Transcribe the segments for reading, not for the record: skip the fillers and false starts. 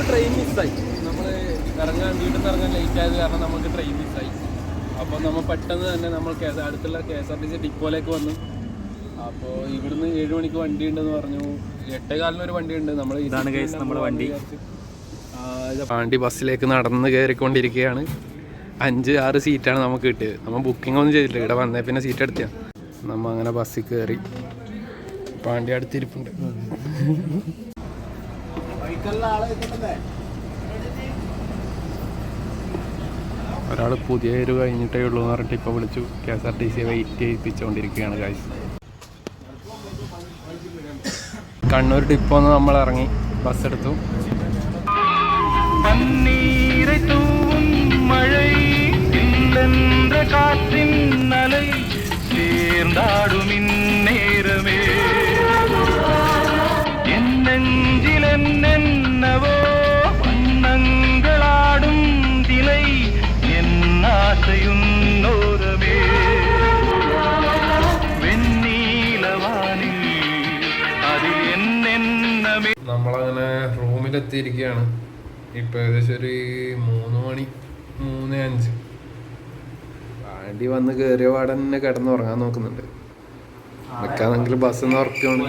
Train മിസ്സായി. നമ്മൾ വീട്ടിൽ നിന്ന് ഇറങ്ങാൻ ലേറ്റ് ആയത് കാരണം നമുക്ക് ട്രെയിൻ മിസ്സായി. അപ്പോൾ നമ്മൾ പെട്ടെന്ന് തന്നെ നമ്മൾ അടുത്തുള്ള KSRTC ഡിപ്പോയിലേക്ക് വന്നു. അപ്പോൾ ഇവിടുന്ന് 7 മണിക്ക് വണ്ടി ഉണ്ടെന്ന് പറഞ്ഞു. 8:15 ഒരു വണ്ടി ഉണ്ട്. നമ്മുടെ വണ്ടി ബസ്സിലേക്ക് നടന്ന് കയറിക്കൊണ്ടിരിക്കുകയാണ്. 5-6 സീറ്റാണ് നമുക്ക് കിട്ടിയത്. നമ്മൾ ബുക്കിംഗ് ഒന്നും ചെയ്തില്ല, ഇവിടെ വന്നേ പിന്നെ സീറ്റ് എടുത്തിയാ. നമ്മൾ അങ്ങനെ ബസ്സിൽ കയറി. പാണ്ടി അടുത്തിരിപ്പുണ്ട്. ഒരാൾ പുതിയ ഒരു കഴിഞ്ഞിട്ടേ ഉള്ളൂ എന്ന് പറഞ്ഞിട്ട് ഇപ്പോൾ വിളിച്ചു. KSRTC വെയിറ്റ് ചെയ്യിപ്പിച്ചുകൊണ്ടിരിക്കുകയാണ് ഗൈസ്. കണ്ണൂർ ഡിപ്പോന്ന് നമ്മൾ ഇറങ്ങി ബസ് എടുത്തു. നമ്മളങ്ങനെ റൂമിലെത്തിയിരിക്കുകയാണ്. ഇപ്പം ഏകദേശം ഒരു 3 മണി 3:05. വണ്ടി വന്ന് കയറിയ പാടെ തന്നെ കിടന്നുറങ്ങാൻ നോക്കുന്നുണ്ട്. വെക്കാണെങ്കിൽ ബസ്സിന്ന് ഉറക്കമാണ്.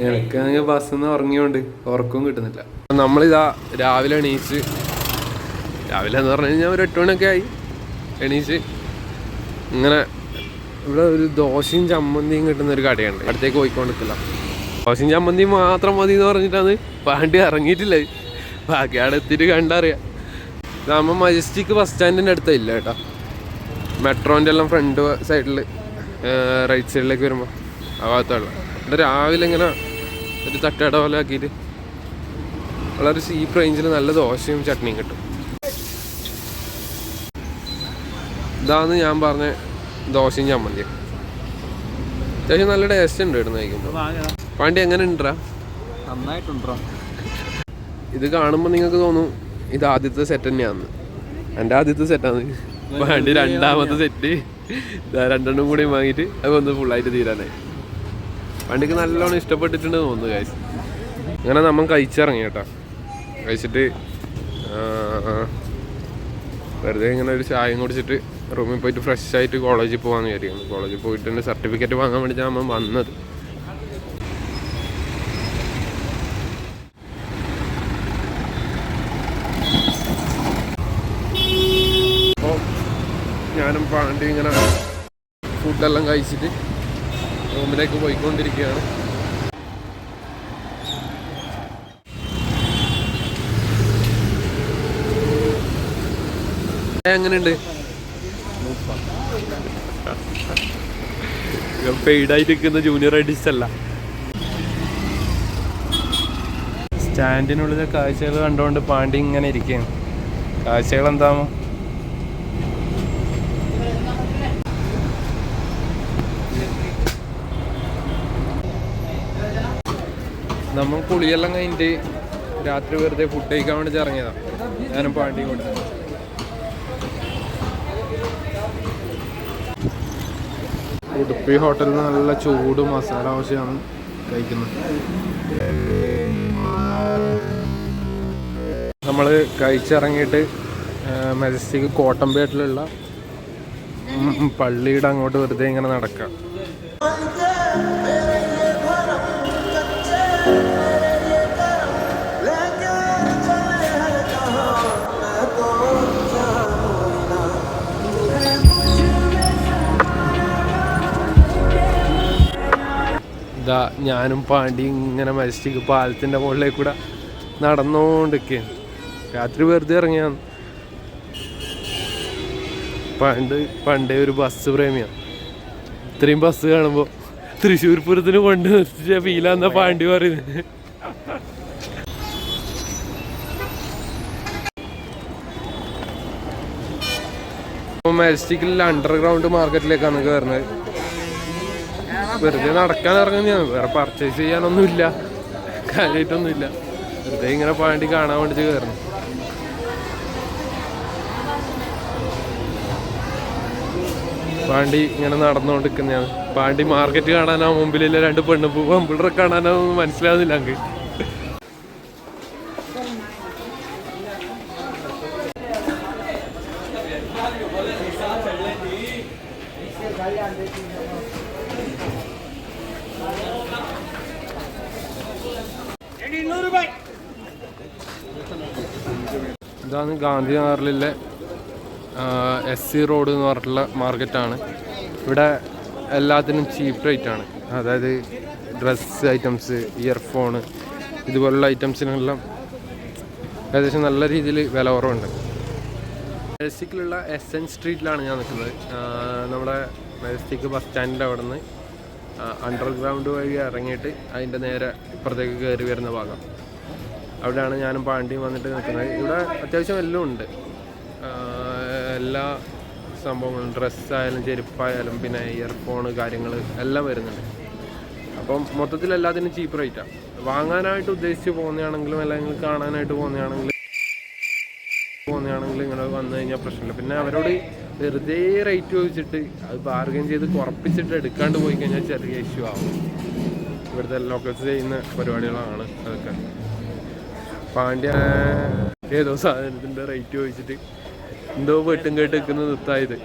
എനിക്കാണെങ്കിൽ ബസ്സിന്ന് ഉറങ്ങിയോണ്ട് ഉറക്കവും കിട്ടുന്നില്ല. നമ്മളിതാ രാവിലെ എണീച്ച്, രാവിലെ എന്ന് പറഞ്ഞു കഴിഞ്ഞാൽ ഒരു 8 മണിയൊക്കെ ആയി എണീച്ച്. ഇങ്ങനെ ഇവിടെ ഒരു ദോശയും ചമ്മന്തിയും കിട്ടുന്ന ഒരു കടയുണ്ട്. അടുത്തേക്ക് പോയിക്കൊണ്ടിരിക്കില്ല. ദോശയും ചമ്മന്തിയും മാത്രം മതി എന്ന് പറഞ്ഞിട്ടാണ് വണ്ടി ഇറങ്ങിയിട്ടില്ല. ബാക്കി അവിടെ എത്തിയിട്ട് കണ്ടറിയാം. നമ്മൾ മജസ്റ്റിക് ബസ് സ്റ്റാൻഡിൻ്റെ അടുത്തില്ല കേട്ടോ. മെട്രോൻ്റെ എല്ലാം ഫ്രണ്ട് സൈഡിൽ റൈറ്റ് സൈഡിലേക്ക് വരുമ്പോൾ ആ ഭാഗത്തുള്ള ഇവിടെ രാവിലെ ഇങ്ങനെ ഒരു തട്ടട പോലെ ആക്കിയിട്ട് വളരെ ചീപ്പ് റേഞ്ചിൽ നല്ല ദോശയും ചട്നിയും കിട്ടും. ഇതാന്ന് ഞാൻ പറഞ്ഞ ദോശയും ചമ്മന്തിയും. അത്യാവശ്യം നല്ല ടേസ്റ്റ് ഉണ്ട് ഇടുന്ന കഴിക്കുമ്പോൾ. പാണ്ടി എങ്ങനെ ഉണ്ടാ? നന്നായിട്ടുണ്ടോ? ഇത് കാണുമ്പോൾ നിങ്ങൾക്ക് തോന്നും ഇത് ആദ്യത്തെ സെറ്റ് തന്നെയാന്ന്. എൻ്റെ ആദ്യത്തെ സെറ്റാണ്. പാണ്ടി രണ്ടാമത്തെ സെറ്റ്. 2 കൂടി വാങ്ങിയിട്ട് അത് ഒന്ന് ഫുള്ളായിട്ട് തീരാനായി. വണ്ടിക്ക് നല്ലോണം ഇഷ്ടപ്പെട്ടിട്ടുണ്ട് തോന്നുന്നു കാശ്. അങ്ങനെ നമ്മൾ കഴിച്ചിറങ്ങി കേട്ടോ. കഴിച്ചിട്ട് വെറുതെ ഇങ്ങനെ ഒരു ചായയും കുടിച്ചിട്ട് റൂമിൽ പോയിട്ട് ഫ്രഷ് ആയിട്ട് കോളേജിൽ പോകാമെന്ന് വിചാരിക്കുന്നു. കോളേജിൽ പോയിട്ട് എൻ്റെ സർട്ടിഫിക്കറ്റ് വാങ്ങാൻ വേണ്ടിയിട്ടാണ് നമ്മൾ വന്നത്. അപ്പോൾ ഞാനും പാണ്ടി ഇങ്ങനെ ഫുഡെല്ലാം കഴിച്ചിട്ട് റൂമിലേക്ക് പോയിക്കൊണ്ടിരിക്കുകയാണ്. എങ്ങനെയുണ്ട്? പെയ്ഡായിട്ട് നിൽക്കുന്ന ജൂനിയർ ആർട്ടിസ്റ്റ് അല്ല. സ്റ്റാൻഡിനുള്ളിലെ കാഴ്ചകൾ കണ്ടുകൊണ്ട് പാണ്ടി ഇങ്ങനെ ഇരിക്കുകയാണ്. കാഴ്ചകൾ എന്താമോ? നമ്മൾ കുളിയെല്ലാം കഴിഞ്ഞിട്ട് രാത്രി വെറുതെ ഫുഡ് കഴിക്കാൻ വേണ്ടി ഇറങ്ങിയതാണ്. ഞാനും പാണ്ടിയും കൂടെ. ഉടുപ്പി ഹോട്ടലിൽ നിന്ന് നല്ല ചൂട് മസാല ദോശയാണ് കഴിക്കുന്നത്. നമ്മൾ കഴിച്ചിറങ്ങിയിട്ട് മജസ്റ്റിക് കോട്ടമ്പേട്ടിലുള്ള പള്ളിയുടെ അങ്ങോട്ട് വെറുതെ ഇങ്ങനെ നടക്കാം. ഇതാ ഞാനും പാണ്ടി ഇങ്ങനെ മജസ്റ്റിക് പാലത്തിൻ്റെ മുകളിലേക്ക് കൂടെ നടന്നുകൊണ്ടിരിക്കുകയാണ്. രാത്രി വെറുതെ ഇറങ്ങിയാണ്. പണ്ടേ ഒരു ബസ് പ്രേമിയാണ്. ഇത്രയും ബസ് കാണുമ്പോൾ തൃശ്ശൂർ പൂരത്തിന് കൊണ്ട് നിർത്തിച്ച ഫീലാന്ന പാണ്ടി പറയുന്നത്. മജസ്റ്റിക്കിൽ അണ്ടർഗ്രൗണ്ട് മാർക്കറ്റിലേക്കാണ് കയറുന്നത്. വെറുതെ നടക്കാൻ ഇറങ്ങുന്നതാണ്. വേറെ പർച്ചേസ് ചെയ്യാനൊന്നുമില്ല, കാര്യമായിട്ടൊന്നുമില്ല. വെറുതെ ഇങ്ങനെ പാണ്ടി കാണാൻ വേണ്ടിയിട്ട് കയറുന്നു. പാണ്ടി ഇങ്ങനെ നടന്നുകൊണ്ടിരിക്കുന്നതാണ്. പാണ്ടി മാർക്കറ്റ് കാണാനോ മുമ്പിലുള്ള 2 പെൺപിള്ളേരെ കാണാനോ മനസ്സിലാവുന്നില്ല അങ്ങ്. ഇതാണ് ഗാന്ധിനഗറിലെ SC റോഡ് എന്ന് പറഞ്ഞിട്ടുള്ള മാർക്കറ്റാണ്. ഇവിടെ എല്ലാത്തിനും ചീപ്പ് റേറ്റ് ആണ്. അതായത് ഡ്രസ്സ് ഐറ്റംസ്, ഇയർഫോണ് ഇതുപോലുള്ള ഐറ്റംസിനെല്ലാം ഏകദേശം നല്ല രീതിയിൽ വില കുറവുണ്ട്. മെജസ്റ്റിക്കിലുള്ള SN സ്ട്രീറ്റിലാണ് ഞാൻ നിൽക്കുന്നത്. നമ്മുടെ മെജസ്റ്റിക് ബസ് സ്റ്റാൻഡിൻ്റെ അവിടെ നിന്ന് അണ്ടർഗ്രൗണ്ട് വഴി ഇറങ്ങിയിട്ട് അതിൻ്റെ നേരെ ഇപ്പുറത്തേക്ക് കയറി വരുന്ന ഭാഗം, അവിടെയാണ് ഞാനും പാണ്ടിയും വന്നിട്ട് നിൽക്കുന്നത്. ഇവിടെ അത്യാവശ്യം എല്ലാം ഉണ്ട്, എല്ലാ സംഭവങ്ങളും, ഡ്രസ്സായാലും ചെരുപ്പായാലും പിന്നെ ഇയർഫോണ് കാര്യങ്ങൾ എല്ലാം വരുന്നുണ്ട്. അപ്പം മൊത്തത്തിൽ എല്ലാത്തിനും ചീപ്പ് റേറ്റാണ്. വാങ്ങാനായിട്ട് ഉദ്ദേശിച്ച് പോകുന്നതാണെങ്കിലും അല്ലെങ്കിൽ കാണാനായിട്ട് പോകുന്നതാണെങ്കിലും ഇങ്ങനെ വന്നു കഴിഞ്ഞാൽ പ്രശ്നമില്ല. പിന്നെ അവരോട് വെറുതെ റേറ്റ് ചോദിച്ചിട്ട് അത് ബാർഗൈൻ ചെയ്ത് കുറപ്പിച്ചിട്ട് എടുക്കാണ്ട് പോയി കഴിഞ്ഞാൽ ചെറിയ ഇഷ്യൂ ആവും. ഇവിടുത്തെ ലോക്കൽസ് ചെയ്യുന്ന പരിപാടികളാണ് അതൊക്കെ. പാണ്ഡ്യ ഏതോ സാധനത്തിൻ്റെ റേറ്റ് ചോദിച്ചിട്ട് എന്തോ വെട്ടും കേട്ട് നിൽക്കുന്നത് നിർത്തായത്.